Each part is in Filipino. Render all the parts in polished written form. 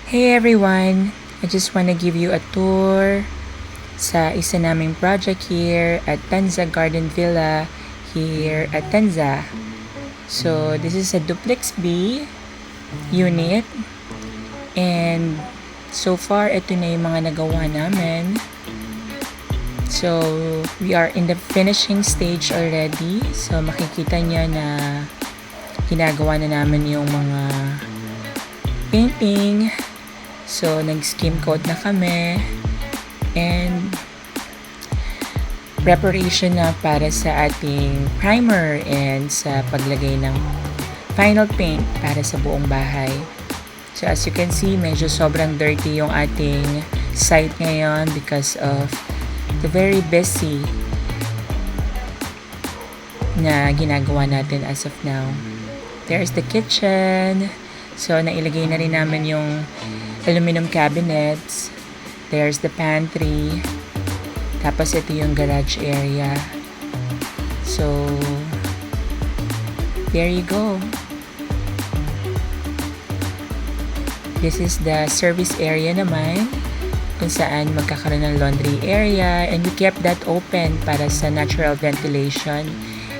Hey everyone! I just want to give you a tour sa isa naming project here at Tanza Garden Villa here at Tanza. So, this is a duplex B unit and so far, ito na yung mga nagawa namin. So, we are in the finishing stage already. So, makikita niya na ginagawa na namin yung mga painting. So, nag-skim coat na kami and preparation na para sa ating primer and sa paglagay ng final paint para sa buong bahay. So, as you can see, medyo sobrang dirty yung ating site ngayon because of the very busy na ginagawa natin as of now. There's the kitchen. So, nailagay na rin namin yung aluminum cabinets. There's the pantry. Tapos, ito yung garage area. So, there you go. This is the service area naman, kung saan magkakaroon ng laundry area, and we kept that open para sa natural ventilation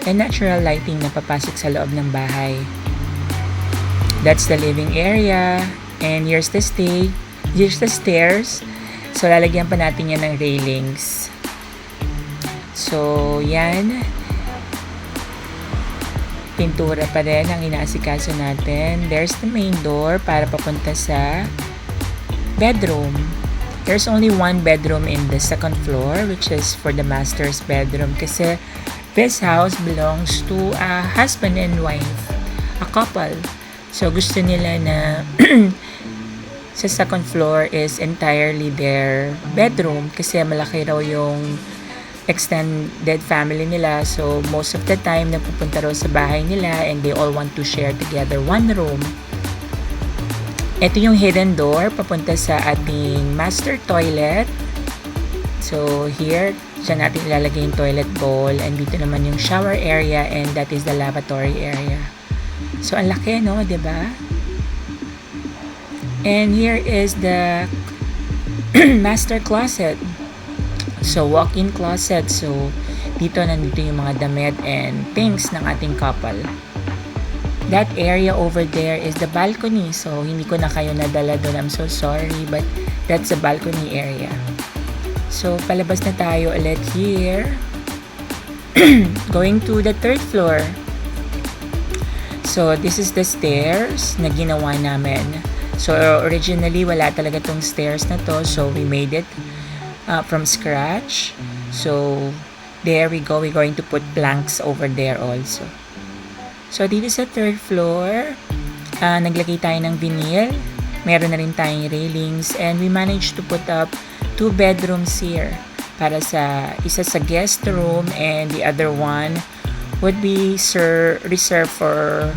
and natural lighting na papasok sa loob ng bahay. That's the living area, and here's the stage, here's the stairs. So, lalagyan pa natin yan ng railings. So, yan. Pintura pa rin ang inaasikaso natin. There's the main door para papunta sa bedroom. There's only one bedroom in the second floor, which is for the master's bedroom. Kasi this house belongs to a husband and wife, a couple. So, gusto nila na sa second floor is entirely their bedroom kasi malaki raw yung extended family nila. So, most of the time, napupunta raw sa bahay nila and they all want to share together one room. Ito yung hidden door papunta sa ating master toilet. So, here, dyan natin ilalagay yung toilet bowl and dito naman yung shower area and that is the lavatory area. So, ang laki, no? Diba? And here is the master closet. So, walk-in closet. So, nandito yung mga damit and things ng ating couple. That area over there is the balcony. So, hindi ko na kayo nadala doon. I'm so sorry, but that's the balcony area. So, palabas na tayo ulit here. Going to the third floor. So, this is the stairs na ginawa namin. So, originally, wala talaga tong stairs na to. So, we made it from scratch. So, there we go. We're going to put planks over there also. So, dito sa third floor, naglagay tayo ng vinyl. Meron na rin tayong railings. And we managed to put up 2 bedrooms here. Para sa isa sa guest room and the other one would be reserved for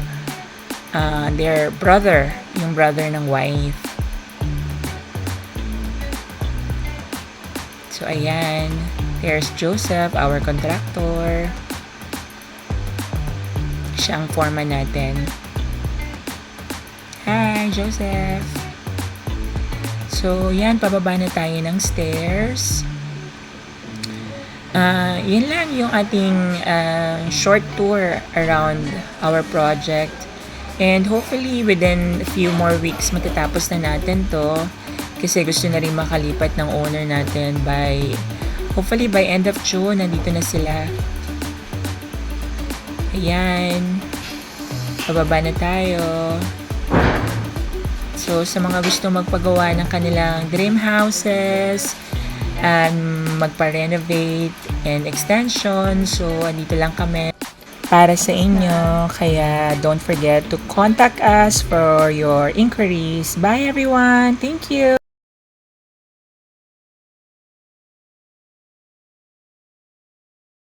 their brother. Yung brother ng wife. So, ayan. There's Joseph, our contractor. Siya ang foreman natin. Hi, Joseph. So, yan. Pababa na tayo ng stairs. Yan lang yung ating short tour around our project. And hopefully, within a few more weeks, matatapos na natin to. Kasi gusto na rin makalipat ng owner natin hopefully by end of June, nandito na sila. Ayan. Pababa na tayo. So, sa mga gusto magpagawa ng kanilang dream houses, and magpa-renovate and extension, so, andito lang kami para sa inyo. Kaya, don't forget to contact us for your inquiries. Bye everyone! Thank you!